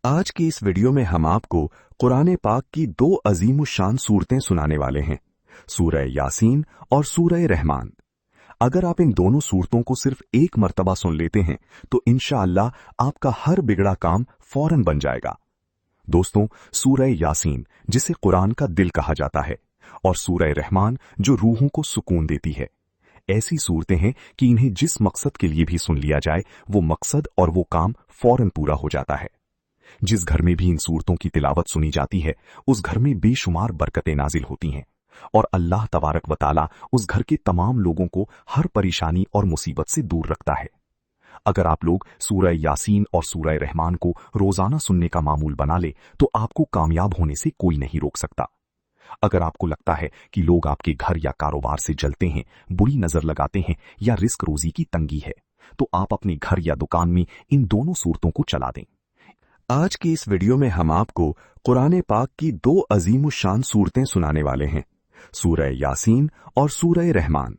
आज की इस वीडियो में हम आपको कुरान पाक की दो अजीमुशान सूरतें सुनाने वाले हैं, सूरह यासीन और सूरह रहमान। अगर आप इन दोनों सूरतों को सिर्फ एक मर्तबा सुन लेते हैं तो इंशाअल्लाह आपका हर बिगड़ा काम फौरन बन जाएगा। दोस्तों, सूरह यासीन जिसे कुरान का दिल कहा जाता है और सूरह रहमान जो रूहों को सुकून देती है, ऐसी सूरतें हैं कि इन्हें जिस मकसद के लिए भी सुन लिया जाए वो मकसद और वो काम फौरन पूरा हो जाता है। जिस घर में भी इन सूरतों की तिलावत सुनी जाती है उस घर में बेशुमार बरकतें नाजिल होती हैं और अल्लाह तबारक व ताला उस घर के तमाम लोगों को हर परेशानी और मुसीबत से दूर रखता है। अगर आप लोग सूरह यासीन और सूरह रहमान को रोजाना सुनने का मामूल बना ले तो आपको कामयाब होने से कोई नहीं रोक सकता। अगर आपको लगता है कि लोग आपके घर या कारोबार से जलते हैं, बुरी नजर लगाते हैं या रिस्क रोजी की तंगी है, तो आप अपने घर या दुकान में इन दोनों सूरतों को चला दें। आज की इस वीडियो में हम आपको कुरान पाक की दो अजीमुशान सूरतें सुनाने वाले हैं, सूरह यासीन और सूरह रहमान।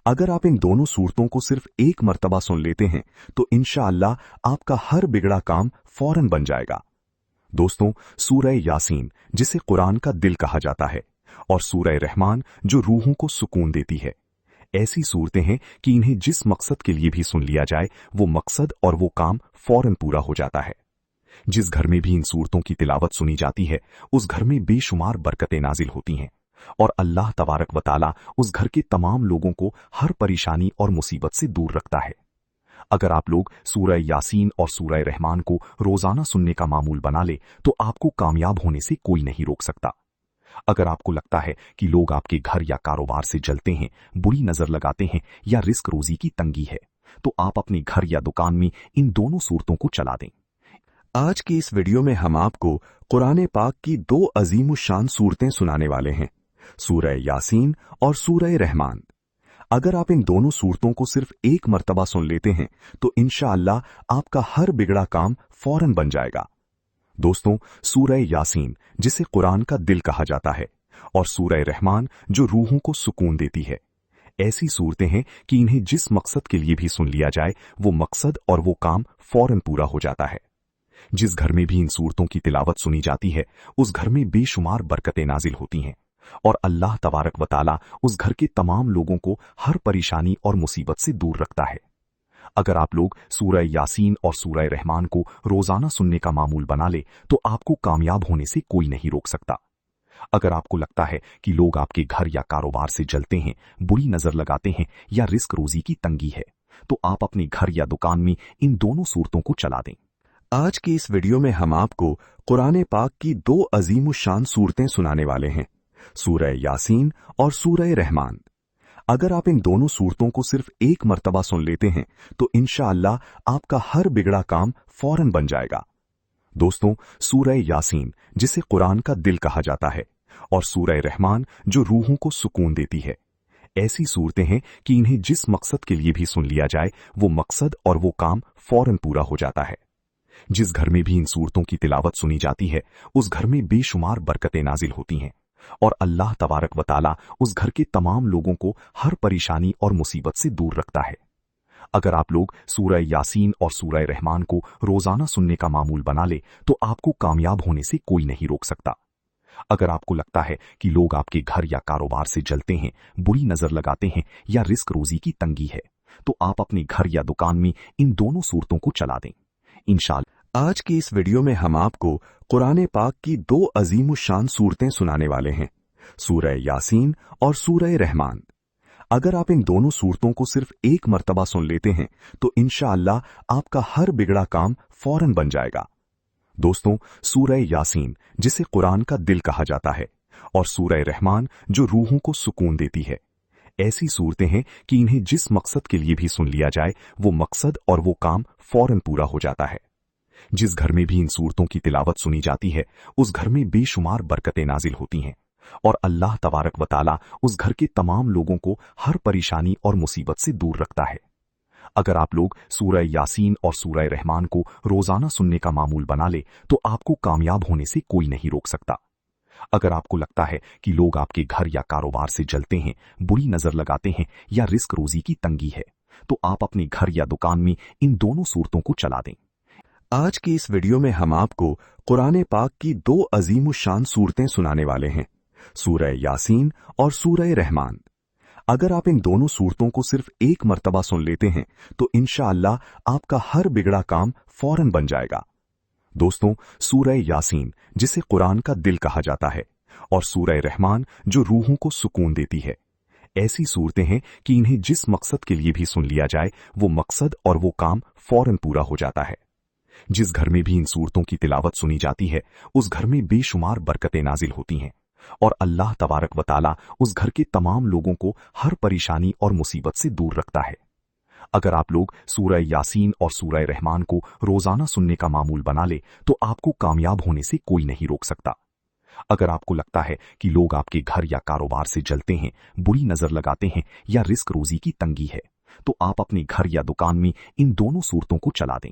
अगर आप इन दोनों सूरतों को सिर्फ एक मर्तबा सुन लेते हैं तो इंशाअल्लाह आपका हर बिगड़ा काम फौरन बन जाएगा। दोस्तों, सूरह यासीन जिसे कुरान का दिल कहा जाता है और सूरह रहमान जो रूहों को सुकून देती है, ऐसी सूरतें हैं कि इन्हें जिस मकसद के लिए भी सुन लिया जाए वो मकसद और वो काम फौरन पूरा हो जाता है। जिस घर में भी इन सूरतों की तिलावत सुनी जाती है उस घर में बेशुमार बरकतें नाजिल होती हैं और अल्लाह तबारक व ताला उस घर के तमाम लोगों को हर परेशानी और मुसीबत से दूर रखता है। अगर आप लोग सूरह यासीन और सूरह रहमान को रोजाना सुनने का मामूल बना ले तो आपको कामयाब होने से कोई नहीं रोक सकता। अगर आपको लगता है कि लोग आपके घर या कारोबार से जलते हैं, बुरी नजर लगाते हैं या रिस्क रोजी की तंगी है, तो आप अपने घर या दुकान में इन दोनों सूरतों को चला दें। आज की इस वीडियो में हम आपको कुरान पाक की दो अजीमुशान सूरतें सुनाने वाले हैं, सूरह यासीन और सूरह रहमान। अगर आप इन दोनों सूरतों को सिर्फ एक मर्तबा सुन लेते हैं तो इंशाअल्लाह आपका हर बिगड़ा काम फौरन बन जाएगा। दोस्तों, सूरह यासीन जिसे कुरान का दिल कहा जाता है और सूरह रहमान जो रूहों को सुकून देती है, ऐसी सूरतें हैं कि इन्हें जिस मकसद के लिए भी सुन लिया जाए वो मकसद और वो काम फौरन पूरा हो जाता है। जिस घर में भी इन सूरतों की तिलावत सुनी जाती है उस घर में बेशुमार बरकतें नाजिल होती हैं और अल्लाह तबारक व ताला उस घर के तमाम लोगों को हर परेशानी और मुसीबत से दूर रखता है। अगर आप लोग सूरह यासीन और सूरह रहमान को रोजाना सुनने का मामूल बना ले तो आपको कामयाब होने से कोई नहीं रोक सकता। अगर आपको लगता है कि लोग आपके घर या कारोबार से जलते हैं, बुरी नजर लगाते हैं या रिस्क रोजी की तंगी है, तो आप अपने घर या दुकान में इन दोनों सूरतों को चला दें। आज की इस वीडियो में हम आपको कुरान पाक की दो अजीमुशान सूरतें सुनाने वाले हैं, सूरह यासीन और सूरह रहमान। अगर आप इन दोनों सूरतों को सिर्फ एक मर्तबा सुन लेते हैं तो इंशाअल्लाह आपका हर बिगड़ा काम फौरन बन जाएगा। दोस्तों, सूरह यासीन जिसे कुरान का दिल कहा जाता है और सूरह रहमान जो रूहों को सुकून देती है, ऐसी सूरतें हैं कि इन्हें जिस मकसद के लिए भी सुन लिया जाए वो मकसद और वो काम फौरन पूरा हो जाता है। जिस घर में भी इन सूरतों की तिलावत सुनी जाती है उस घर में बेशुमार बरकतें नाजिल होती हैं और अल्लाह तबारक व ताला उस घर के तमाम लोगों को हर परेशानी और मुसीबत से दूर रखता है। अगर आप लोग सूरह यासीन और सूरह रहमान को रोजाना सुनने का मामूल बना ले तो आपको कामयाब होने से कोई नहीं रोक सकता। अगर आपको लगता है कि लोग आपके घर या कारोबार से जलते हैं, बुरी नजर लगाते हैं या रिस्क रोजी की तंगी है, तो आप अपने घर या दुकान में इन दोनों सूरतों को चला दें इंशाअल्लाह। आज की इस वीडियो में हम आपको कुरान पाक की दो अजीमुशान सूरतें सुनाने वाले हैं, सूरह यासीन और सूरह रहमान। अगर आप इन दोनों सूरतों को सिर्फ एक मर्तबा सुन लेते हैं तो इंशाअल्लाह आपका हर बिगड़ा काम फौरन बन जाएगा। दोस्तों, सूरह यासीन जिसे कुरान का दिल कहा जाता है और सूरह रहमान जो रूहों को सुकून देती है, ऐसी सूरतें हैं कि इन्हें जिस मकसद के लिए भी सुन लिया जाए वो मकसद और वो काम फौरन पूरा हो जाता है। जिस घर में भी इन सूरतों की तिलावत सुनी जाती है उस घर में बेशुमार बरकतें नाजिल होती हैं और अल्लाह तबारक व ताला उस घर के तमाम लोगों को हर परेशानी और मुसीबत से दूर रखता है। अगर आप लोग सूरह यासीन और सूरह रहमान को रोजाना सुनने का मामूल बना ले तो आपको कामयाब होने से कोई नहीं रोक सकता। अगर आपको लगता है कि लोग आपके घर या कारोबार से जलते हैं, बुरी नजर लगाते हैं या रिस्क रोजी की तंगी है, तो आप अपने घर या दुकान में इन दोनों सूरतों को चला दें। आज की इस वीडियो में हम आपको कुरान पाक की दो अजीमुशान सूरतें सुनाने वाले हैं, सूरह यासीन और सूरह रहमान। अगर आप इन दोनों सूरतों को सिर्फ एक मर्तबा सुन लेते हैं तो इंशाअल्लाह आपका हर बिगड़ा काम फौरन बन जाएगा। दोस्तों, सूरह यासीन जिसे कुरान का दिल कहा जाता है और सूरह रहमान जो रूहों को सुकून देती है, ऐसी सूरतें हैं कि इन्हें जिस मकसद के लिए भी सुन लिया जाए वो मकसद और वो काम फौरन पूरा हो जाता है। जिस घर में भी इन सूरतों की तिलावत सुनी जाती है उस घर में बेशुमार बरकतें नाजिल होती हैं और अल्लाह तबारक व ताला उस घर के तमाम लोगों को हर परेशानी और मुसीबत से दूर रखता है। अगर आप लोग सूरह यासीन और सूरह रहमान को रोजाना सुनने का मामूल बना ले तो आपको कामयाब होने से कोई नहीं रोक सकता। अगर आपको लगता है कि लोग आपके घर या कारोबार से जलते हैं, बुरी नजर लगाते हैं या रिस्क रोजी की तंगी है, तो आप अपने घर या दुकान में इन दोनों सूरतों को चला दें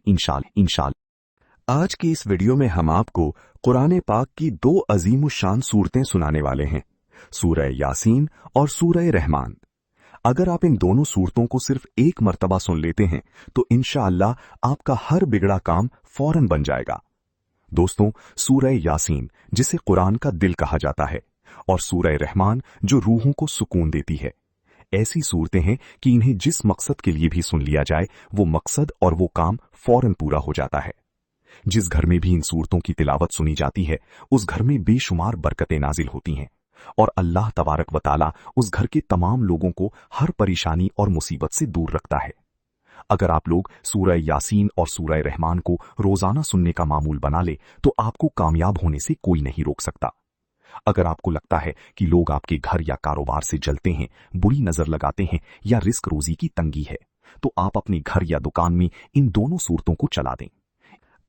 इंशाअल्लाह। आज की इस वीडियो में हम आपको कुरान पाक की दो अजीमुशान सूरतें सुनाने वाले हैं, सूरह यासीन और सूरह रहमान। अगर आप इन दोनों सूरतों को सिर्फ एक मर्तबा सुन लेते हैं तो इंशाअल्लाह आपका हर बिगड़ा काम फौरन बन जाएगा। दोस्तों, सूरह यासीन जिसे कुरान का दिल कहा जाता है और सूरह रहमान जो रूहों को सुकून देती है, ऐसी सूरतें हैं कि इन्हें जिस मकसद के लिए भी सुन लिया जाए वो मकसद और वो काम फौरन पूरा हो जाता है। जिस घर में भी इन सूरतों की तिलावत सुनी जाती है उस घर में बेशुमार बरकतें नाजिल होती हैं और अल्लाह तबारक व ताला उस घर के तमाम लोगों को हर परेशानी और मुसीबत से दूर रखता है। अगर आप लोग सूरह यासीन और सूरह रहमान को रोजाना सुनने का मामूल बना ले तो आपको कामयाब होने से कोई नहीं रोक सकता। अगर आपको लगता है कि लोग आपके घर या कारोबार से जलते हैं, बुरी नजर लगाते हैं या रिस्क रोजी की तंगी है, तो आप अपने घर या दुकान में इन दोनों सूरतों को चला दें।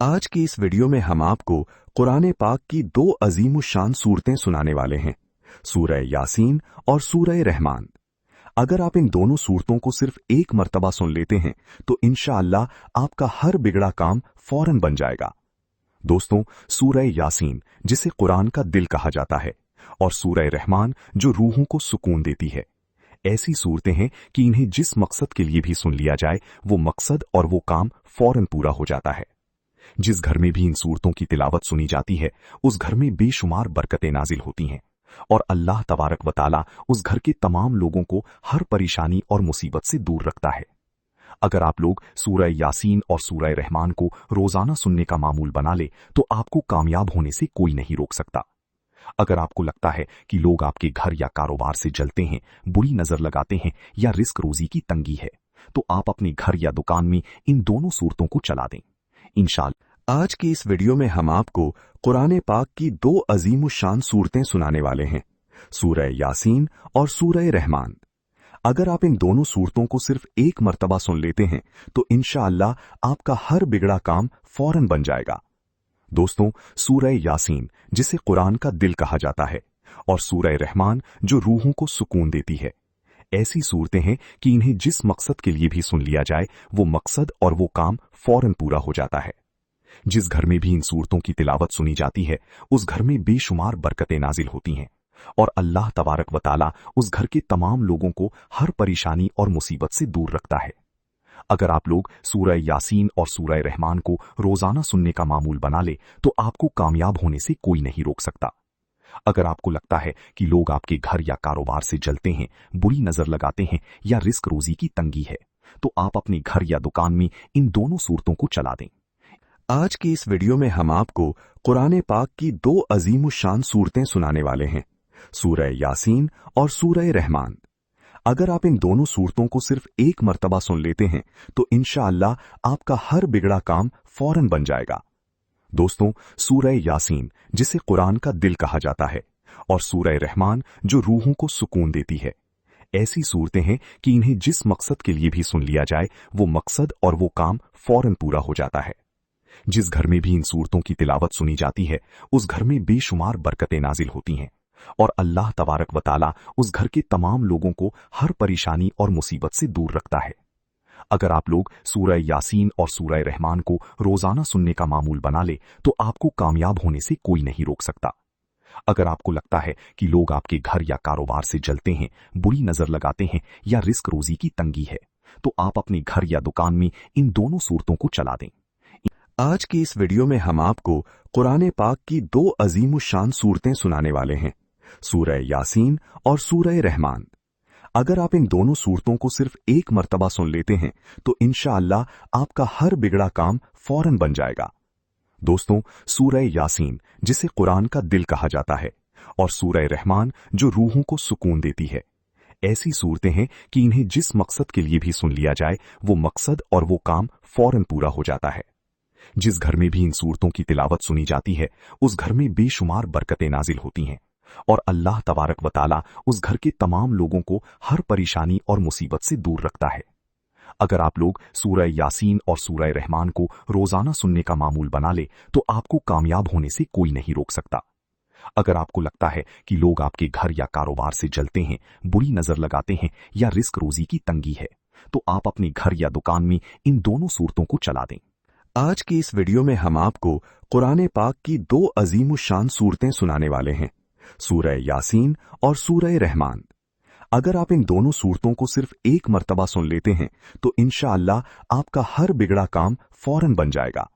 आज की इस वीडियो में हम आपको कुरान पाक की दो अजीमुशान सूरतें सुनाने वाले हैं, सूरह यासीन और सूरह रहमान। अगर आप इन दोनों सूरतों को सिर्फ एक मर्तबा सुन लेते हैं तो इंशाअल्लाह आपका हर बिगड़ा काम फौरन बन जाएगा। दोस्तों, सूरह यासीन जिसे कुरान का दिल कहा जाता है और सूरह रहमान जो रूहों को सुकून देती है, ऐसी सूरतें हैं कि इन्हें जिस मकसद के लिए भी सुन लिया जाए वो मकसद और वो काम फौरन पूरा हो जाता है। जिस घर में भी इन सूरतों की तिलावत सुनी जाती है उस घर में बेशुमार बरकतें नाजिल होती हैं और अल्लाह तबारक व ताला उस घर के तमाम लोगों को हर परेशानी और मुसीबत से दूर रखता है। अगर आप लोग सूरह यासीन और सूरह रहमान को रोजाना सुनने का मामूल बना ले तो आपको कामयाब होने से कोई नहीं रोक सकता। अगर आपको लगता है कि लोग आपके घर या कारोबार से जलते हैं, बुरी नजर लगाते हैं या रिस्क रोजी की तंगी है, तो आप अपने घर या दुकान में इन दोनों सूरतों को चला दें इंशाअल्लाह। आज की इस वीडियो में हम आपको कुरान पाक की दो अजीमुशान सूरतें सुनाने वाले हैं, सूरह यासीन और सूरह रहमान। अगर आप इन दोनों सूरतों को सिर्फ एक मर्तबा सुन लेते हैं तो इंशाअल्लाह आपका हर बिगड़ा काम फौरन बन जाएगा। दोस्तों, सूरह यासीन जिसे कुरान का दिल कहा जाता है और सूरह रहमान जो रूहों को सुकून देती है, ऐसी सूरतें हैं कि इन्हें जिस मकसद के लिए भी सुन लिया जाए वो मकसद और वो काम फौरन पूरा हो जाता है। जिस घर में भी इन सूरतों की तिलावत सुनी जाती है उस घर में बेशुमार बरकतें नाजिल होती हैं और अल्लाह तबारक व ताला उस घर के तमाम लोगों को हर परेशानी और मुसीबत से दूर रखता है। अगर आप लोग सूरह यासीन और सूरह रहमान को रोजाना सुनने का मामूल बना ले तो आपको कामयाब होने से कोई नहीं रोक सकता। अगर आपको लगता है कि लोग आपके घर या कारोबार से जलते हैं, बुरी नजर लगाते हैं या रिस्क रोजी की तंगी है, तो आप अपने घर या दुकान में इन दोनों सूरतों को चला दें। आज की इस वीडियो में हम आपको कुरान पाक की दो अजीमुशान सूरतें सुनाने वाले हैं, सूरह यासीन और सूरह रहमान। अगर आप इन दोनों सूरतों को सिर्फ एक मर्तबा सुन लेते हैं तो इंशाअल्लाह आपका हर बिगड़ा काम फौरन बन जाएगा। दोस्तों, सूरह यासीन जिसे कुरान का दिल कहा जाता है और सूरह रहमान जो रूहों को सुकून देती है, ऐसी सूरतें हैं कि इन्हें जिस मकसद के लिए भी सुन लिया जाए वो मकसद और वो काम फौरन पूरा हो जाता है। जिस घर में भी इन सूरतों की तिलावत सुनी जाती है उस घर में बेशुमार बरकतें नाजिल होती हैं और अल्लाह तबारक व ताला उस घर के तमाम लोगों को हर परेशानी और मुसीबत से दूर रखता है। अगर आप लोग सूरह यासीन और सूरह रहमान को रोजाना सुनने का मामूल बना ले तो आपको कामयाब होने से कोई नहीं रोक सकता। अगर आपको लगता है कि लोग आपके घर या कारोबार से जलते हैं, बुरी नजर लगाते हैं या रिस्क रोजी की तंगी है, तो आप अपने घर या दुकान में इन दोनों सूरतों को चला दें। आज की इस वीडियो में हम आपको कुरान पाक की दो अजीम शान सूरतें सुनाने वाले हैं, सूरह यासीन और सूरह रहमान। अगर आप इन दोनों सूरतों को सिर्फ एक मर्तबा सुन लेते हैं तो इंशाअल्लाह आपका हर बिगड़ा काम फौरन बन जाएगा। दोस्तों, सूरह यासीन जिसे कुरान का दिल कहा जाता है और सूरह रहमान जो रूहों को सुकून देती है, ऐसी सूरतें हैं कि इन्हें जिस मकसद के लिए भी सुन लिया जाए वो मकसद और वो काम फौरन पूरा हो जाता है। जिस घर में भी इन सूरतों की तिलावत सुनी जाती है उस घर में बेशुमार बरकतें नाजिल होती हैं और अल्लाह तबारक व तआला उस घर के तमाम लोगों को हर परेशानी और मुसीबत से दूर रखता है। अगर आप लोग सूरह यासीन और सूरह रहमान को रोजाना सुनने का मामूल बना ले तो आपको कामयाब होने से कोई नहीं रोक सकता। अगर आपको लगता है कि लोग आपके घर या कारोबार से जलते हैं, बुरी नजर लगाते हैं या रिस्क रोजी की तंगी है, तो आप अपने घर या दुकान में इन दोनों सूरतों को चला दें। आज की इस वीडियो में हम आपको कुरान पाक की दो अजीम शान सूरतें सुनाने वाले हैं, सूरह यासीन और सूरह रहमान। अगर आप इन दोनों सूरतों को सिर्फ एक मर्तबा सुन लेते हैं तो इंशाअल्लाह आपका हर बिगड़ा काम फौरन बन जाएगा।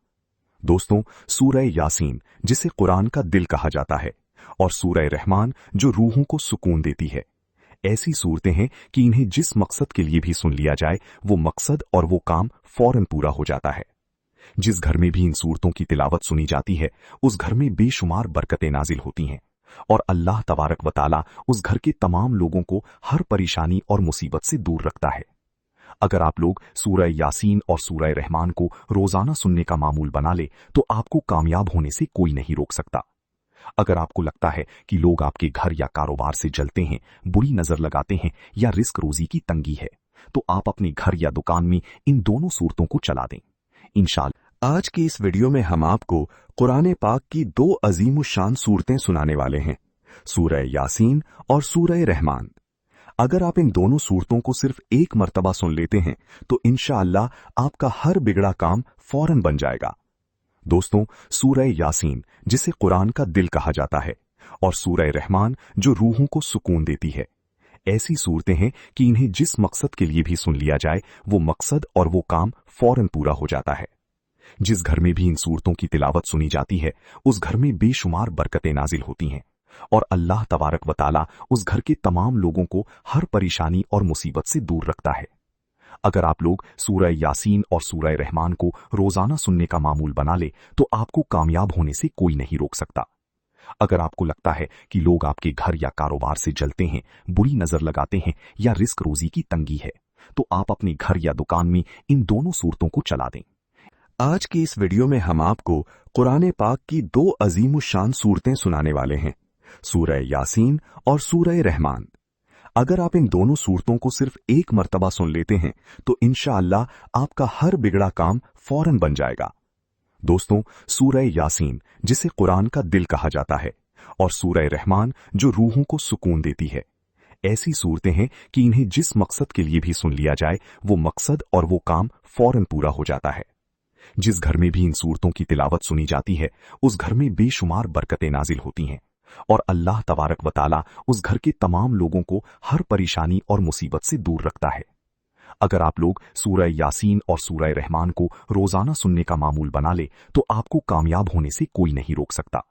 दोस्तों, सूरह यासीन जिसे कुरान का दिल कहा जाता है और सूरह रहमान जो रूहों को सुकून देती है, ऐसी सूरतें हैं कि इन्हें जिस मकसद के लिए भी सुन लिया जाए वो मकसद और वो काम फौरन पूरा हो जाता है। जिस घर में भी इन सूरतों की तिलावत सुनी जाती है उस घर में बेशुमार बरकतें नाजिल होती हैं और अल्लाह तबारक व तआला उस घर के तमाम लोगों को हर परेशानी और मुसीबत से दूर रखता है। अगर आप लोग सूरह यासीन और सूरह रहमान को रोजाना सुनने का मामूल बना ले तो आपको कामयाब होने से कोई नहीं रोक सकता। अगर आपको लगता है कि लोग आपके घर या कारोबार से जलते हैं, बुरी नजर लगाते हैं या रिस्क रोजी की तंगी है, तो आप अपने घर या दुकान में इन दोनों सूरतों को चला दें इंशाअल्लाह। आज की इस वीडियो में हम आपको कुरान पाक की दो अजीम शान सूरतें सुनाने वाले हैं, सूरह यासीन और सूरह रहमान। अगर आप इन दोनों सूरतों को सिर्फ एक मर्तबा सुन लेते हैं तो इंशाअल्लाह आपका हर बिगड़ा काम फौरन बन जाएगा। दोस्तों, सूरह यासीन जिसे कुरान का दिल कहा जाता है और सूरह रहमान जो रूहों को सुकून देती है, ऐसी सूरतें हैं कि इन्हें जिस मकसद के लिए भी सुन लिया जाए वो मकसद और वो काम फौरन पूरा हो जाता है। जिस घर में भी इन सूरतों की तिलावत सुनी जाती है उस घर में बेशुमार बरकतें नाजिल होती हैं और अल्लाह तबारक व तआला उस घर के तमाम लोगों को हर परेशानी और मुसीबत से दूर रखता है। अगर आप लोग सूरह यासीन और सूरह रहमान को रोजाना सुनने का मामूल बना ले तो आपको कामयाब होने से कोई नहीं रोक सकता। अगर आपको लगता है कि लोग आपके घर या कारोबार से जलते हैं, बुरी नजर लगाते हैं या रिस्क रोजी की तंगी है, तो आप अपने घर या दुकान में इन दोनों सूरतों को चला दें। आज की इस वीडियो में हम आपको कुरान पाक की दो अजीम शान सूरतें सुनाने वाले हैं, सूरह यासीन और सूरह रहमान। अगर आप इन दोनों सूरतों को सिर्फ एक मर्तबा सुन लेते हैं तो इंशाअल्लाह आपका हर बिगड़ा काम फौरन बन जाएगा। दोस्तों, सूरह यासीन जिसे कुरान का दिल कहा जाता है और सूरह रहमान जो रूहों को सुकून देती है, ऐसी सूरतें हैं कि इन्हें जिस मकसद के लिए भी सुन लिया जाए वो मकसद और वो काम फौरन पूरा हो जाता है। जिस घर में भी इन सूरतों की तिलावत सुनी जाती है उस घर में बेशुमार बरकतें नाजिल होती हैं और अल्लाह तबारक व तआला उस घर के तमाम लोगों को हर परेशानी और मुसीबत से दूर रखता है। अगर आप लोग सूरह यासीन और सूरह रहमान को रोजाना सुनने का मामूल बना ले तो आपको कामयाब होने से कोई नहीं रोक सकता।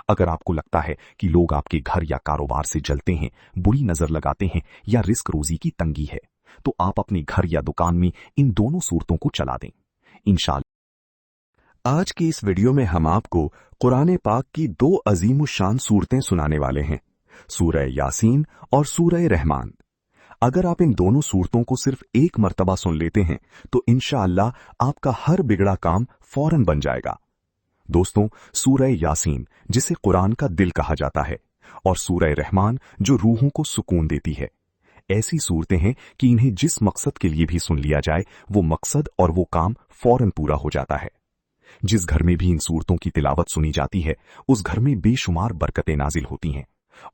अगर आपको लगता है कि लोग आपके घर या कारोबार से जलते हैं, बुरी नजर लगाते हैं या रिस्क रोजी की तंगी है, तो आप अपने घर या दुकान में इन दोनों सूरतों को चला दें इंशाअल्लाह। आज की इस वीडियो में हम आपको कुरान पाक की दो अजीम शान सूरतें सुनाने वाले हैं, सूरह यासीन और सूरह रहमान। अगर आप इन दोनों सूरतों को सिर्फ एक मर्तबा सुन लेते हैं तो इंशाअल्लाह आपका हर बिगड़ा काम फौरन बन जाएगा। दोस्तों, सूरह यासीन जिसे कुरान का दिल कहा जाता है और सूरह रहमान जो रूहों को सुकून देती है, ऐसी सूरतें हैं कि इन्हें जिस मकसद के लिए भी सुन लिया जाए वो मकसद और वो काम फौरन पूरा हो जाता है। जिस घर में भी इन सूरतों की तिलावत सुनी जाती है उस घर में बेशुमार बरकतें नाजिल होती हैं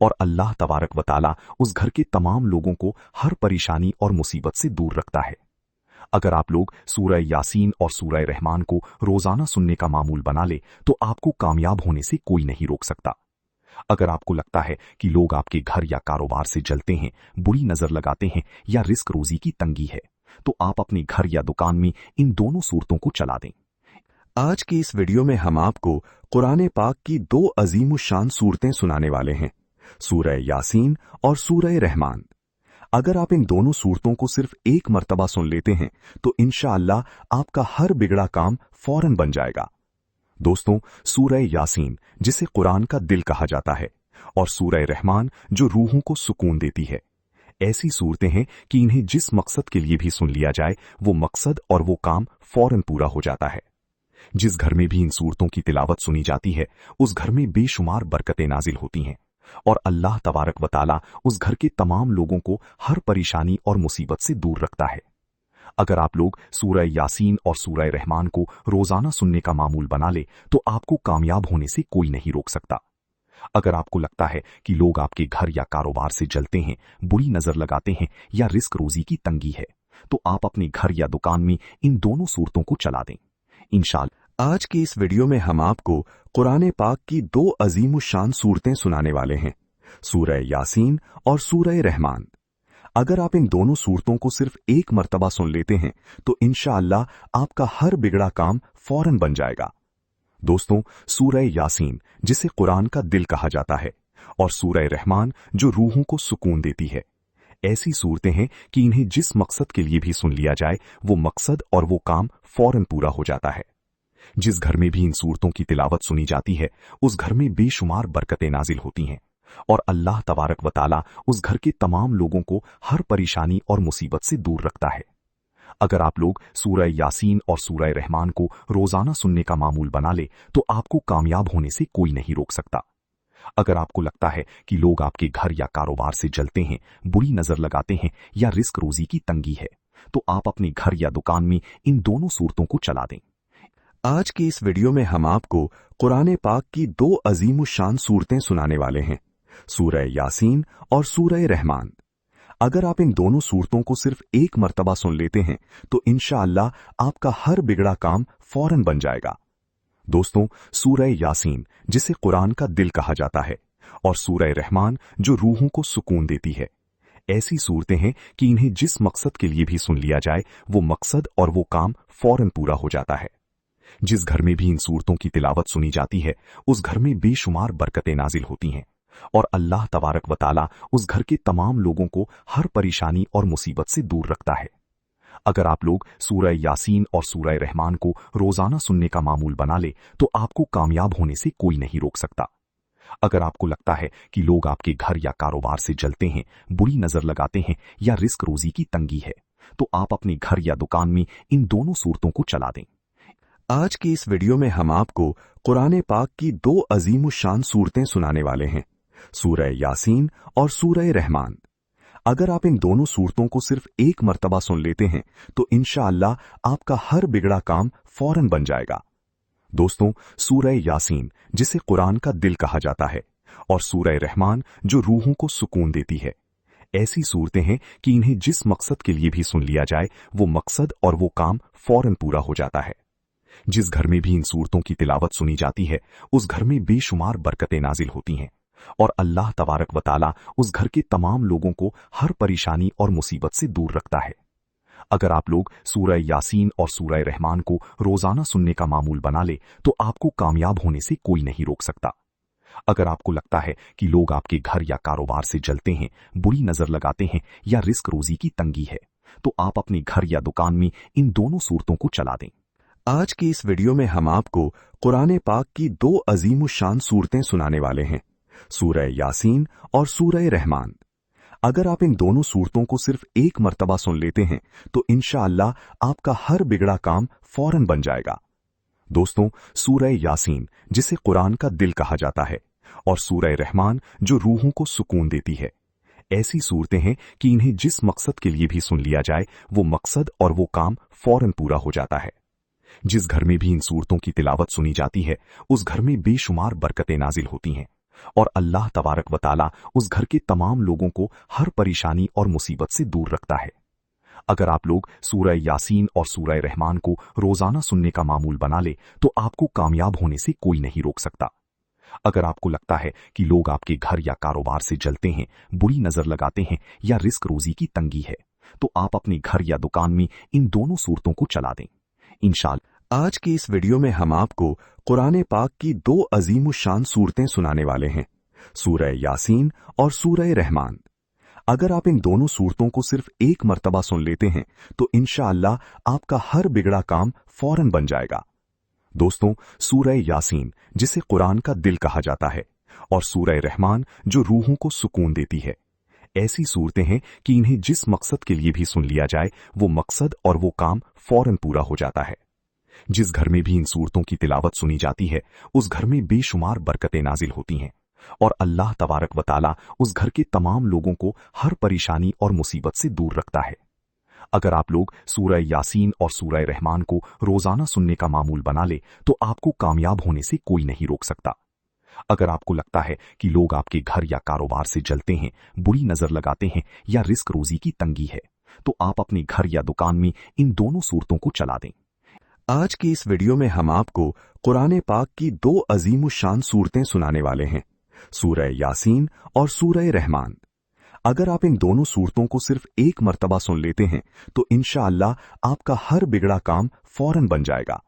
और अल्लाह तबारक व तआला उस घर के तमाम लोगों को हर परेशानी और मुसीबत से दूर रखता है। अगर आप लोग सूरह यासीन और सूरह रहमान को रोजाना सुनने का मामूल बना ले तो आपको कामयाब होने से कोई नहीं रोक सकता। अगर आपको लगता है कि लोग आपके घर या कारोबार से जलते हैं, बुरी नजर लगाते हैं या रिस्क रोजी की तंगी है, तो आप अपने घर या दुकान में इन दोनों सूरतों को चला दें। आज की इस वीडियो में हम आपको कुरान पाक की दो अजीम शान सूरतें सुनाने वाले हैं, सूरह यासीन और सूरह रहमान। अगर आप इन दोनों सूरतों को सिर्फ एक मर्तबा सुन लेते हैं तो इंशाअल्लाह आपका हर बिगड़ा काम फौरन बन जाएगा। दोस्तों, सूरह यासीन जिसे कुरान का दिल कहा जाता है और सूरह रहमान जो रूहों को सुकून देती है, ऐसी सूरतें हैं कि इन्हें जिस मकसद के लिए भी सुन लिया जाए वो मकसद और वो काम फौरन पूरा हो जाता है। जिस घर में भी इन सूरतों की तिलावत सुनी जाती है उस घर में बेशुमार बरकतें नाजिल होती हैं और अल्लाह तबारक व ताला उस घर के तमाम लोगों को हर परेशानी और मुसीबत से दूर रखता है। अगर आप लोग सूरह यासीन और सूरह रहमान को रोजाना सुनने का मामूल बना ले तो आपको कामयाब होने से कोई नहीं रोक सकता। अगर आपको लगता है कि लोग आपके घर या कारोबार से जलते हैं, बुरी नजर लगाते हैं या रिस्क रोजी की तंगी है, तो आप अपने घर या दुकान में इन दोनों सूरतों को चला दें इंशाअल्लाह। आज की इस वीडियो में हम आपको कुरान पाक की दो अजीम शान सूरतें सुनाने वाले हैं, सूरह यासीन और सूरह रहमान। अगर आप इन दोनों सूरतों को सिर्फ एक मर्तबा सुन लेते हैं तो इंशाअल्लाह आपका हर बिगड़ा काम फौरन बन जाएगा। दोस्तों, सूरह यासीन जिसे कुरान का दिल कहा जाता है और सूरह रहमान जो रूहों को सुकून देती है, ऐसी सूरतें हैं कि इन्हें जिस मकसद के लिए भी सुन लिया जाए वो मकसद और वो काम फौरन पूरा हो जाता है। जिस घर में भी इन सूरतों की तिलावत सुनी जाती है उस घर में बेशुमार बरकतें नाजिल होती हैं और अल्लाह तबारक व ताला उस घर के तमाम लोगों को हर परेशानी और मुसीबत से दूर रखता है। अगर आप लोग सूरह यासीन और सूरह रहमान को रोजाना सुनने का मामूल बना ले तो आपको कामयाब होने से कोई नहीं रोक सकता। अगर आपको लगता है कि लोग आपके घर या कारोबार से जलते हैं, बुरी नजर लगाते हैं या रिस्क रोजी की तंगी है, तो आप अपने घर या दुकान में इन दोनों सूरतों को चला दें। आज की इस वीडियो में हम आपको कुरान पाक की दो अजीम शान सूरतें सुनाने वाले हैं, सूरह यासीन और सूरह रहमान। अगर आप इन दोनों सूरतों को सिर्फ एक मर्तबा सुन लेते हैं तो इंशाअल्लाह आपका हर बिगड़ा काम फौरन बन जाएगा। दोस्तों, सूरह यासीन जिसे कुरान का दिल कहा जाता है और सूरह रहमान जो रूहों को सुकून देती है, ऐसी सूरतें हैं कि इन्हें जिस मकसद के लिए भी सुन लिया जाए वो मकसद और वो काम फौरन पूरा हो जाता है। जिस घर में भी इन सूरतों की तिलावत सुनी जाती है उस घर में बेशुमार बरकतें नाजिल होती हैं और अल्लाह तबारक व ताला उस घर के तमाम लोगों को हर परेशानी और मुसीबत से दूर रखता है। अगर आप लोग सूरह यासीन और सूरह रहमान को रोजाना सुनने का मामूल बना ले तो आपको कामयाब होने से कोई नहीं रोक सकता। अगर आपको लगता है कि लोग आपके घर या कारोबार से जलते हैं, बुरी नजर लगाते हैं या रिस्क रोजी की तंगी है, तो आप अपने घर या दुकान में इन दोनों सूरतों को चला दें। आज की इस वीडियो में हम आपको कुरान पाक की दो अजीम शान सूरतें सुनाने वाले हैं, सूरह यासीन और सूरह रहमान। अगर आप इन दोनों सूरतों को सिर्फ एक मर्तबा सुन लेते हैं तो इंशाअल्लाह आपका हर बिगड़ा काम फौरन बन जाएगा। दोस्तों, सूरह यासीन जिसे कुरान का दिल कहा जाता है और सूरह रहमान जो रूहों को सुकून देती है, ऐसी सूरतें हैं कि इन्हें जिस मकसद के लिए भी सुन लिया जाए वो मकसद और वो काम फौरन पूरा हो जाता है। जिस घर में भी इन सूरतों की तिलावत सुनी जाती है उस घर में बेशुमार बरकतें नाजिल होती हैं और अल्लाह तबारक व ताला उस घर के तमाम लोगों को हर परेशानी और मुसीबत से दूर रखता है। अगर आप लोग सूरह यासीन और सूरह रहमान को रोजाना सुनने का मामूल बना ले तो आपको कामयाब होने से कोई नहीं रोक सकता। अगर आपको लगता है कि लोग आपके घर या कारोबार से जलते हैं, बुरी नजर लगाते हैं या रिस्क रोजी की तंगी है, तो आप अपने घर या दुकान में इन दोनों सूरतों को चला दें। आज की इस वीडियो में हम आपको कुरान पाक की दो अजीम शान सूरतें सुनाने वाले हैं, सूरह यासीन और सूरह रहमान। अगर आप इन दोनों सूरतों को सिर्फ एक मर्तबा सुन लेते हैं तो इंशाअल्लाह आपका हर बिगड़ा काम फौरन बन जाएगा। दोस्तों, सूरह यासीन जिसे कुरान का दिल कहा जाता है और सूरह रहमान जो रूहों को सुकून देती है, ऐसी सूरतें हैं कि इन्हें जिस मकसद के लिए भी सुन लिया जाए वो मकसद और वो काम फौरन पूरा हो जाता है। जिस घर में भी इन सूरतों की तिलावत सुनी जाती है उस घर में बेशुमार बरकतें नाजिल होती हैं और अल्लाह तबारक व ताला उस घर के तमाम लोगों को हर परेशानी और मुसीबत से दूर रखता है। अगर आप लोग सूरह यासीन और सूरह रहमान को रोजाना सुनने का मामूल बना ले तो आपको कामयाब होने से कोई नहीं रोक सकता। अगर आपको लगता है कि लोग आपके घर या कारोबार से जलते हैं, बुरी नजर लगाते हैं या रिस्क रोजी की तंगी है, तो आप अपने घर या दुकान में इन दोनों सूरतों को चला दें इंशाअल्लाह। आज की इस वीडियो में हम आपको कुरान पाक की दो अजीमुशान सूरतें सुनाने वाले हैं, सूरह यासीन और सूरह रहमान। अगर आप इन दोनों सूरतों को सिर्फ एक मर्तबा सुन लेते हैं तो इंशाअल्लाह आपका हर बिगड़ा काम फौरन बन जाएगा। दोस्तों, सूरह यासीन जिसे कुरान का दिल कहा जाता है और सूरह रहमान जो रूहों को सुकून देती है, ऐसी सूरतें हैं कि इन्हें जिस मकसद के लिए भी सुन लिया जाए वो मकसद और वो काम फौरन पूरा हो जाता है। जिस घर में भी इन सूरतों की तिलावत सुनी जाती है उस घर में बेशुमार बरकतें नाजिल होती हैं और अल्लाह तबारक व ताला उस घर के तमाम लोगों को हर परेशानी और मुसीबत से दूर रखता है। अगर आप लोग सूरह यासीन और सूरह रहमान को रोजाना सुनने का मामूल बना ले तो आपको कामयाब होने से कोई नहीं रोक सकता। अगर आपको लगता है कि लोग आपके घर या कारोबार से जलते हैं, बुरी नजर लगाते हैं या रिस्क रोजी की तंगी है, तो आप अपने घर या दुकान में इन दोनों सूरतों को चला दें। आज की इस वीडियो में हम आपको कुरान पाक की दो अजीमुशान सूरतें सुनाने वाले हैं, सूरह यासीन और सूरह रहमान। अगर आप इन दोनों सूरतों को सिर्फ एक मर्तबा सुन लेते हैं तो इंशाअल्लाह आपका हर बिगड़ा काम फौरन बन जाएगा।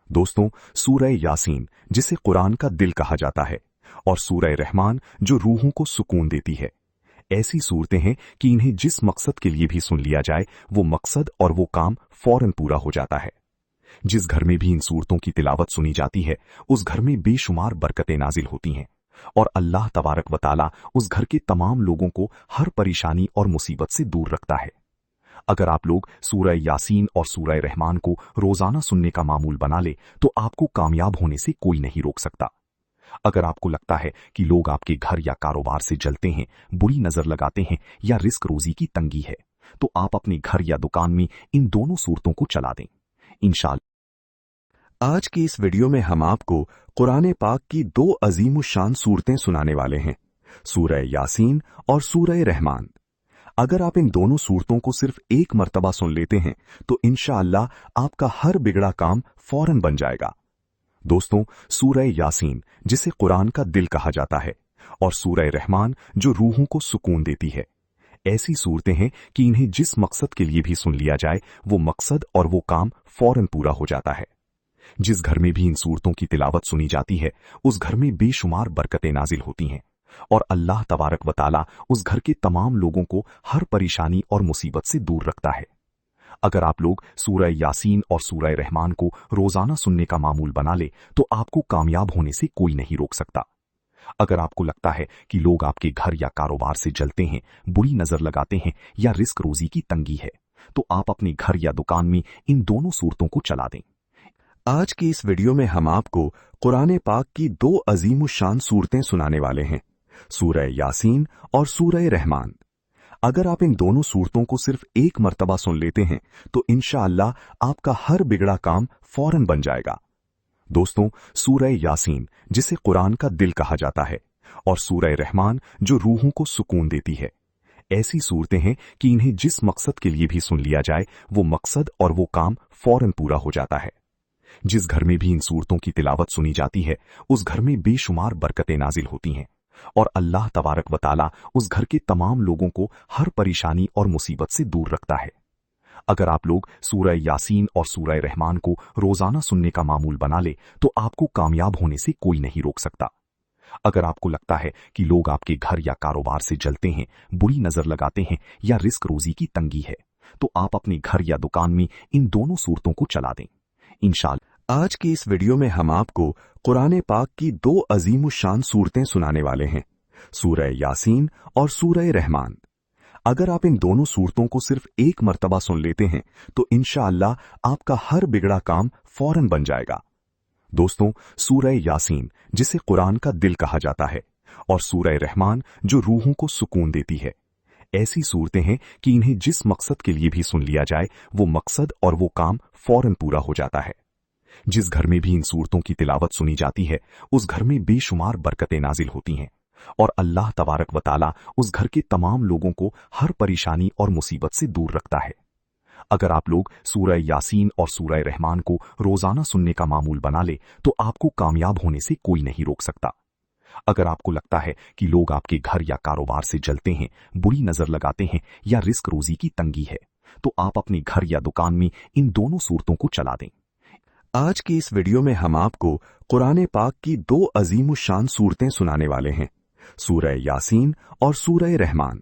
दोस्तों, सूरह यासीन जिसे कुरान का दिल कहा जाता है और सूरह रहमान जो रूहों को सुकून देती है, ऐसी सूरतें हैं कि इन्हें जिस मकसद के लिए भी सुन लिया जाए वो मकसद और वो काम फौरन पूरा हो जाता है। जिस घर में भी इन सूरतों की तिलावत सुनी जाती है उस घर में बेशुमार बरकतें नाजिल होती हैं और अल्लाह तबारक व ताला उस घर के तमाम लोगों को हर परेशानी और मुसीबत से दूर रखता है। अगर आप लोग सूरह यासीन और सूरह रहमान को रोजाना सुनने का मामूल बना ले तो आपको कामयाब होने से कोई नहीं रोक सकता। अगर आपको लगता है कि लोग आपके घर या कारोबार से जलते हैं, बुरी नजर लगाते हैं या रिस्क रोजी की तंगी है, तो आप अपने घर या दुकान में इन दोनों सूरतों को चला दें इंशाअल्लाह। आज की इस वीडियो में हम आपको कुरान पाक की दो अजीमुशान सूरतें सुनाने वाले हैं, सूरह यासीन और सूरह रहमान। अगर आप इन दोनों सूरतों को सिर्फ एक मर्तबा सुन लेते हैं तो इंशाअल्लाह आपका हर बिगड़ा काम फौरन बन जाएगा। दोस्तों, सूरह यासीन जिसे कुरान का दिल कहा जाता है और सूरह रहमान जो रूहों को सुकून देती है, ऐसी सूरतें हैं कि इन्हें जिस मकसद के लिए भी सुन लिया जाए वो मकसद और वो काम फौरन पूरा हो जाता है। जिस घर में भी इन सूरतों की तिलावत सुनी जाती है उस घर में बेशुमार बरकतें नाजिल होती हैं और अल्लाह तबारक व ताला उस घर के तमाम लोगों को हर परेशानी और मुसीबत से दूर रखता है। अगर आप लोग सूरह यासीन और सूरह रहमान को रोजाना सुनने का मामूल बना ले तो आपको कामयाब होने से कोई नहीं रोक सकता। अगर आपको लगता है कि लोग आपके घर या कारोबार से जलते हैं, बुरी नजर लगाते हैं या रिस्क रोजी की तंगी है, तो आप अपने घर या दुकान में इन दोनों सूरतों को चला दें। आज की इस वीडियो में हम आपको कुरान पाक की दो अजीमुशान सूरतें सुनाने वाले हैं, सूरह यासीन और सूरह रहमान। अगर आप इन दोनों सूरतों को सिर्फ एक मर्तबा सुन लेते हैं तो इंशाअल्लाह आपका हर बिगड़ा काम फौरन बन जाएगा। दोस्तों, सूरह यासीन जिसे कुरान का दिल कहा जाता है और सूरह रहमान जो रूहों को सुकून देती है, ऐसी सूरतें हैं कि इन्हें जिस मकसद के लिए भी सुन लिया जाए वो मकसद और वो काम फौरन पूरा हो जाता है। जिस घर में भी इन सूरतों की तिलावत सुनी जाती है उस घर में बेशुमार बरकतें नाजिल होती हैं और अल्लाह तबारक व ताला उस घर के तमाम लोगों को हर परेशानी और मुसीबत से दूर रखता है। अगर आप लोग सूरह यासीन और सूरह रहमान को रोजाना सुनने का मामूल बना ले तो आपको कामयाब होने से कोई नहीं रोक सकता। अगर आपको लगता है कि लोग आपके घर या कारोबार से जलते हैं, बुरी नजर लगाते हैं या रिस्क रोजी की तंगी है, तो आप अपने घर या दुकान में इन दोनों सूरतों को चला दें इंशाअल्लाह। आज की इस वीडियो में हम आपको कुरान पाक की दो अजीमुशान सूरतें सुनाने वाले हैं, सूरह यासीन और सूरह रहमान। अगर आप इन दोनों सूरतों को सिर्फ एक मर्तबा सुन लेते हैं तो इंशाअल्लाह आपका हर बिगड़ा काम फौरन बन जाएगा। दोस्तों, सूरह यासीन जिसे कुरान का दिल कहा जाता है और सूरह रहमान जो रूहों को सुकून देती है, ऐसी सूरतें हैं कि इन्हें जिस मकसद के लिए भी सुन लिया जाए वो मकसद और वो काम फौरन पूरा हो जाता है। जिस घर में भी इन सूरतों की तिलावत सुनी जाती है उस घर में बेशुमार बरकतें नाजिल होती हैं और अल्लाह तबारक व ताला उस घर के तमाम लोगों को हर परेशानी और मुसीबत से दूर रखता है। अगर आप लोग सूरह यासीन और सूरह रहमान को रोजाना सुनने का मामूल बना ले तो आपको कामयाब होने से कोई नहीं रोक सकता। अगर आपको लगता है कि लोग आपके घर या कारोबार से जलते हैं, बुरी नजर लगाते हैं या रिस्क रोजी की तंगी है, तो आप अपने घर या दुकान में इन दोनों सूरतों को चला दें। आज की इस वीडियो में हम आपको कुरान पाक की दो अजीम शान सूरतें सुनाने वाले हैं, सूरह यासीन और सूरह रहमान।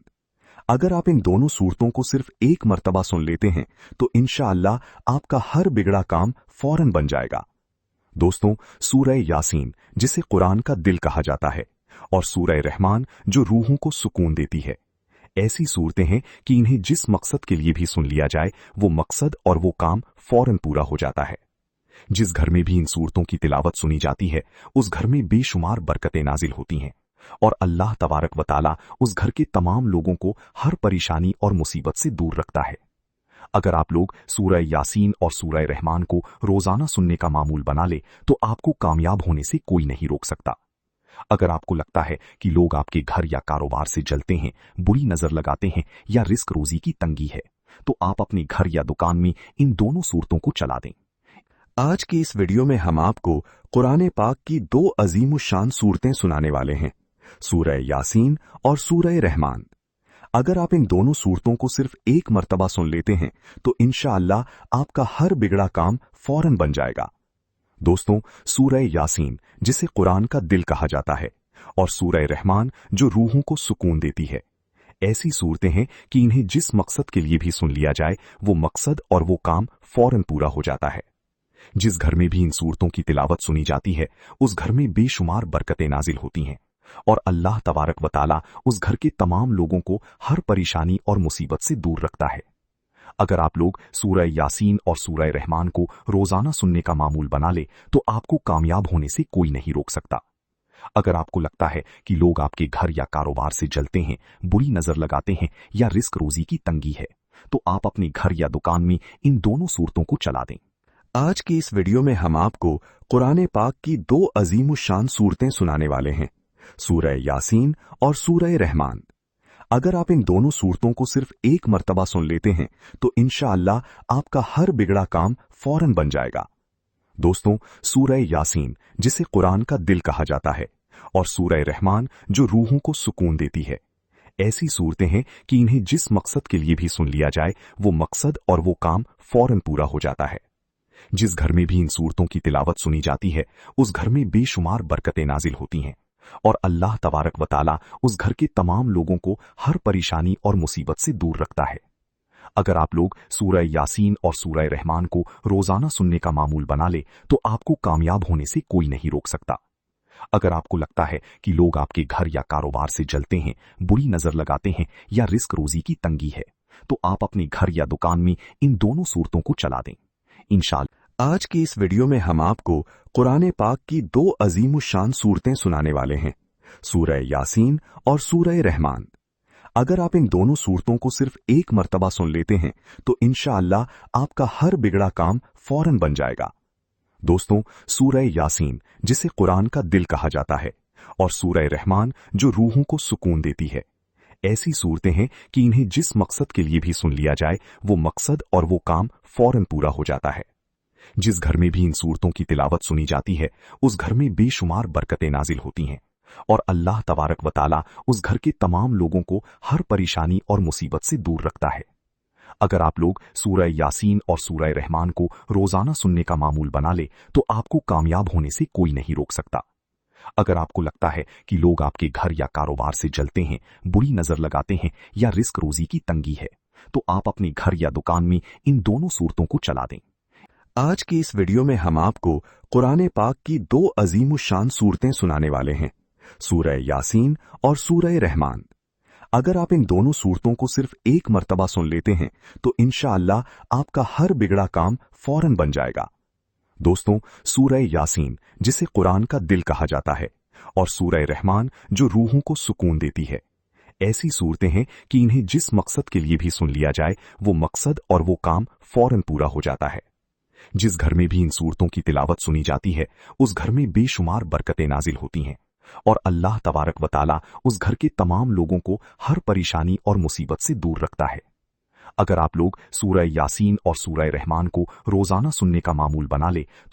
अगर आप इन दोनों सूरतों को सिर्फ एक मर्तबा सुन लेते हैं तो इंशाअल्लाह आपका हर बिगड़ा काम फौरन बन जाएगा। दोस्तों, सूरह यासीन जिसे कुरान का दिल कहा जाता है और सूरह रहमान जो रूहों को सुकून देती है, ऐसी सूरतें हैं कि इन्हें जिस मकसद के लिए भी सुन लिया जाए वो मकसद और वो काम फौरन पूरा हो जाता है। जिस घर में भी इन सूरतों की तिलावत सुनी जाती है उस घर में बेशुमार बरकतें नाजिल होती हैं और अल्लाह तबारक व ताला उस घर के तमाम लोगों को हर परेशानी और मुसीबत से दूर रखता है। अगर आप लोग सूरह यासीन और सूरह रहमान को रोजाना सुनने का मामूल बना ले तो आपको कामयाब होने से कोई नहीं रोक सकता। अगर आपको लगता है कि लोग आपके घर या कारोबार से जलते हैं, बुरी नजर लगाते हैं या रिस्क रोजी की तंगी है, तो आप अपने घर या दुकान में इन दोनों सूरतों को चला दें। आज की इस वीडियो में हम आपको कुरान पाक की दो अजीम शान सूरतें सुनाने वाले हैं, सूरह यासीन और सूरह रहमान। अगर आप इन दोनों सूरतों को सिर्फ एक मर्तबा सुन लेते हैं तो इंशाअल्लाह आपका हर बिगड़ा काम फौरन बन जाएगा। दोस्तों, सूरह यासीन जिसे कुरान का दिल कहा जाता है और सूरह रहमान जो रूहों को सुकून देती है, ऐसी सूरतें हैं कि इन्हें जिस मकसद के लिए भी सुन लिया जाए वो मकसद और वो काम फौरन पूरा हो जाता है। जिस घर में भी इन सूरतों की तिलावत सुनी जाती है उस घर में बेशुमार बरकतें नाजिल होती हैं और अल्लाह तबारक व ताला उस घर के तमाम लोगों को हर परेशानी और मुसीबत से दूर रखता है। अगर आप लोग सूरह यासीन और सूरह रहमान को रोजाना सुनने का मामूल बना ले तो आपको कामयाब होने से कोई नहीं रोक सकता। अगर आपको लगता है कि लोग आपके घर या कारोबार से जलते हैं, बुरी नजर लगाते हैं या रिस्क रोजी की तंगी है, तो आप अपने घर या दुकान में इन दोनों सूरतों को चला दें। आज की इस वीडियो में हम आपको कुरान पाक की दो अजीम शान सूरतें सुनाने वाले हैं, सूरह यासीन और सूरह रहमान। अगर आप इन दोनों सूरतों को सिर्फ एक मर्तबा सुन लेते हैं तो इंशाअल्लाह आपका हर बिगड़ा काम फौरन बन जाएगा। दोस्तों, सूरह यासीन जिसे कुरान का दिल कहा जाता है और सूरह रहमान जो रूहों को सुकून देती है, ऐसी सूरतें हैं कि इन्हें जिस मकसद के लिए भी सुन लिया जाए वो मकसद और वो काम फौरन पूरा हो जाता है। जिस घर में भी इन सूरतों की तिलावत सुनी जाती है उस घर में बेशुमार बरकतें नाजिल होती हैं और अल्लाह तबारक व ताला उस घर के तमाम लोगों को हर परेशानी और मुसीबत से दूर रखता है। अगर आप लोग सूरह यासीन और सूरह रहमान को रोजाना सुनने का मामूल बना ले तो आपको कामयाब होने से कोई नहीं रोक सकता। अगर आपको लगता है कि लोग आपके घर या कारोबार से जलते हैं, बुरी नजर लगाते हैं या रिस्क रोजी की तंगी है, तो आप अपने घर या दुकान में इन दोनों सूरतों को चला दें इंशाअल्लाह। आज की इस वीडियो में हम आपको कुरान पाक की दो अजीम शान सूरतें सुनाने वाले हैं, सूरह यासीन और सूरह रहमान। अगर आप इन दोनों सूरतों को सिर्फ एक मर्तबा सुन लेते हैं तो इंशाअल्लाह आपका हर बिगड़ा काम फौरन बन जाएगा। दोस्तों, सूरह यासीन जिसे कुरान का दिल कहा जाता है और सूरह रहमान जो रूहों को सुकून देती है, ऐसी सूरतें हैं कि इन्हें जिस मकसद के लिए भी सुन लिया जाए वो मकसद और वो काम फौरन पूरा हो जाता है। जिस घर में भी इन सूरतों की तिलावत सुनी जाती है उस घर में बेशुमार बरकतें नाजिल होती हैं और अल्लाह तबारक व ताला उस घर के तमाम लोगों को हर परेशानी और मुसीबत से दूर रखता है। अगर आप लोग सूरह यासीन और सूरह रहमान को रोजाना सुनने का मामूल बना ले तो आपको कामयाब होने से कोई नहीं रोक सकता। अगर आपको लगता है कि लोग आपके घर या कारोबार से जलते हैं, बुरी नजर लगाते हैं या रिस्क रोजी की तंगी है, तो आप अपने घर या दुकान में इन दोनों सूरतों को चला दें। आज की इस वीडियो में हम आपको कुरान पाक की दो अजीम शान सूरतें सुनाने वाले हैं, सूरह यासीन और सूरह रहमान। अगर आप इन दोनों सूरतों को सिर्फ एक मर्तबा सुन लेते हैं तो इंशाअल्लाह आपका हर बिगड़ा काम फौरन बन जाएगा। दोस्तों, सूरह यासीन जिसे कुरान का दिल कहा जाता है और सूरह रहमान जो रूहों को सुकून देती है, ऐसी सूरतें हैं कि इन्हें जिस मकसद के लिए भी सुन लिया जाए वो मकसद और वो काम फौरन पूरा हो जाता है। जिस घर में भी इन सूरतों की तिलावत सुनी जाती है उस घर में बेशुमार बरकतें नाजिल होती हैं और अल्लाह तबारक व ताला उस घर के तमाम लोगों को हर परेशानी और मुसीबत से दूर रखता है। अगर आप लोग सूरह यासीन और सूरह रहमान को रोजाना सुनने का मामूल बना ले तो